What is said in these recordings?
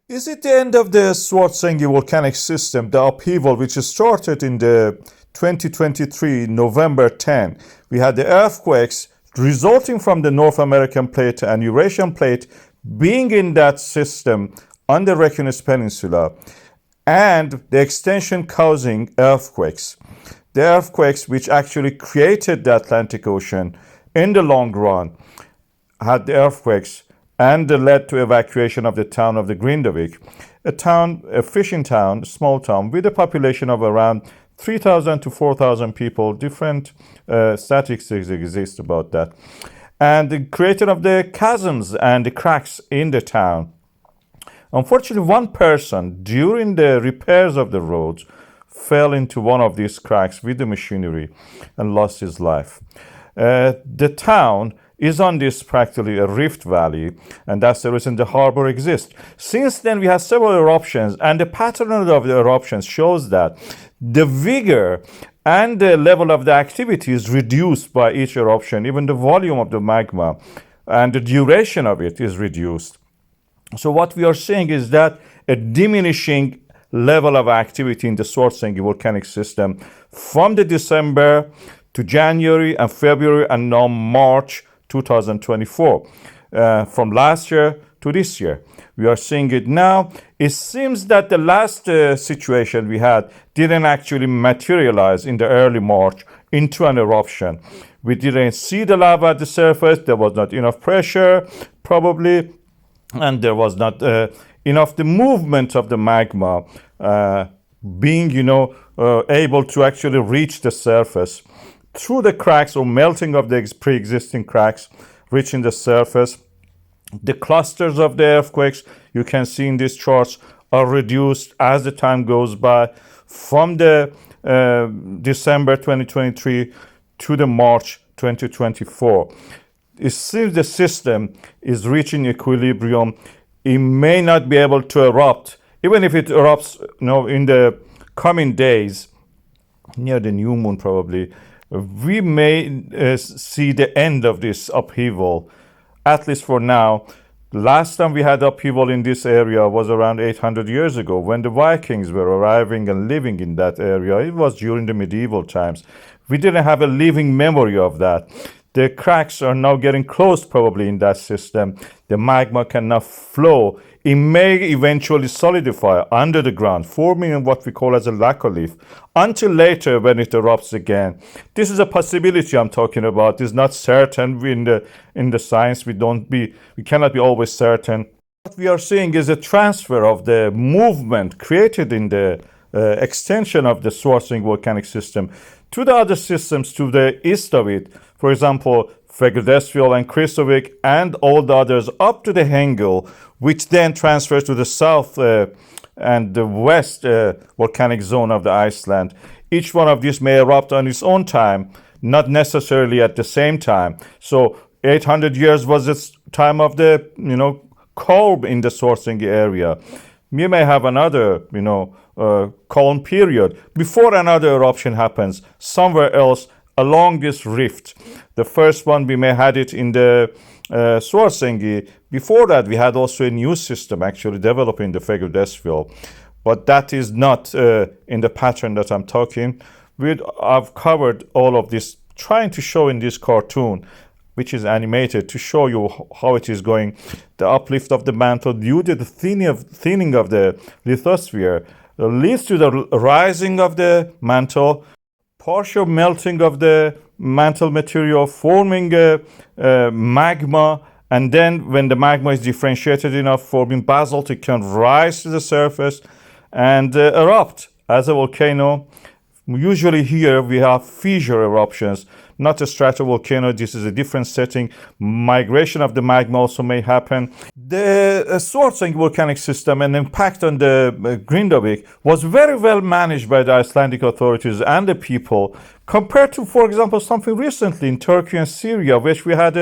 Is it the end of the Svartsengi volcanic system, the upheaval, which started in the 2023 November 10? We had the earthquakes resulting from the North American plate and Eurasian plate being in that system on the Reykjanes Peninsula, and the extension causing earthquakes. The earthquakes which actually created the Atlantic Ocean in the long run had the earthquakes and led to evacuation of the town of the Grindavik, a fishing town, small town with a population of around 3,000 to 4,000 people. Different statistics exist about that. And the creation of the chasms and the cracks in the town. Unfortunately, one person during the repairs of the roads fell into one of these cracks with the machinery and lost his life. The town is on this practically a rift valley, and that's the reason the harbor exists. Since then, we have several eruptions, and the pattern of the eruptions shows that the vigor and the level of the activity is reduced by each eruption. Even the volume of the magma and the duration of it is reduced. So what we are seeing is that a diminishing level of activity in the Svartsengi volcanic system from the December to January and February and now March 2024. From last year to this year, we are seeing it now. It seems that the last situation we had didn't actually materialize in the early March into an eruption. We didn't see the lava at the surface. There was not enough pressure, probably, and there was not enough the movement of the magma being, able to actually reach the surface through the cracks or melting of the pre-existing cracks, reaching the surface. The clusters of the earthquakes you can see in these charts are reduced as the time goes by from the December 2023 to the March 2024. It seems the system is reaching equilibrium. It may not be able to erupt, even if it erupts in the coming days, near the new moon probably. We may see the end of this upheaval, at least for now. Last time we had upheaval in this area was around 800 years ago when the Vikings were arriving and living in that area. It was during the medieval times. We didn't have a living memory of that. The cracks are now getting closed probably in that system. The magma cannot flow. It may eventually solidify under the ground, forming what we call as a laccolith, until later when it erupts again. This is a possibility I'm talking about. It's not certain in the science. We cannot be always certain. What we are seeing is a transfer of the movement created in the extension of the Svartsengi volcanic system to the other systems to the east of it. For example, Fagradalsfjall and Kristuvik and all the others up to the Hengel, which then transfers to the south and the west volcanic zone of the Iceland. Each one of these may erupt on its own time, not necessarily at the same time. So 800 years was the time of the calm in the Svartsengi area. We may have another calm period before another eruption happens somewhere else along this rift. The first one we may had it in the Svartsengi. Before that, we had also a new system actually developing the Fagradalsfjall, but that is not in the pattern that I'm talking. I've covered all of this, trying to show in this cartoon, which is animated, to show you how it is going. The uplift of the mantle due to the thinning of the lithosphere leads to the rising of the mantle, partial melting of the mantle material, forming magma, and then when the magma is differentiated enough, forming basalt, it can rise to the surface and erupt as a volcano. Usually here we have fissure eruptions, not a stratovolcano. This is a different setting. Migration of the magma also may happen. The Svartsengi volcanic system and impact on the Grindavik was very well managed by the Icelandic authorities and the people, compared to, for example, something recently in Turkey and Syria, which we had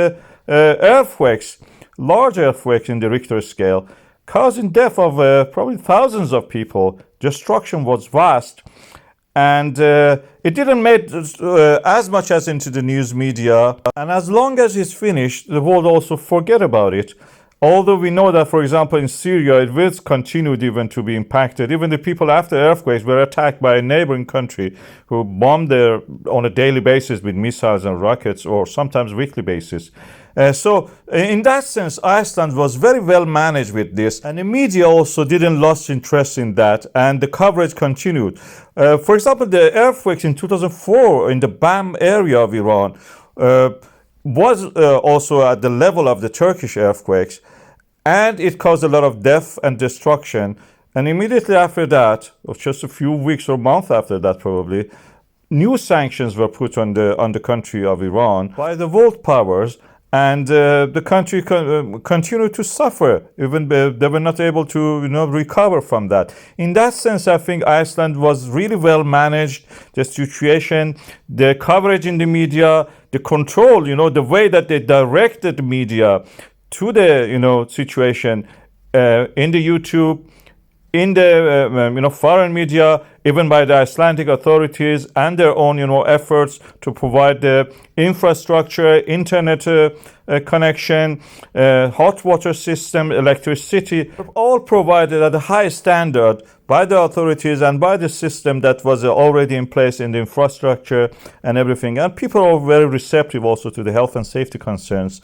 earthquakes, large earthquakes in the Richter scale, causing death of probably thousands of people. Destruction was vast. And it didn't make as much as into the news media. And as long as it's finished, the world also forget about it. Although we know that, for example, in Syria, it will continue even to be impacted. Even the people after earthquakes were attacked by a neighboring country who bombed there on a daily basis with missiles and rockets, or sometimes weekly basis. So in that sense, Iceland was very well managed with this, and the media also didn't lose interest in that, and the coverage continued. For example, the earthquakes in 2004 in the Bam area of Iran was also at the level of the Turkish earthquakes, and it caused a lot of death and destruction. And immediately after that, or just a few weeks or months after that probably, new sanctions were put on the country of Iran by the world powers, and the country continued to suffer. Even they were not able to recover from that. In that sense, I think Iceland was really well managed. The situation, the coverage in the media, the control, the way that they directed the media to the situation in the YouTube, in the foreign media, even by the Icelandic authorities, and their own efforts to provide the infrastructure, internet connection, hot water system, electricity, all provided at a high standard by the authorities and by the system that was already in place in the infrastructure and everything. And people are very receptive also to the health and safety concerns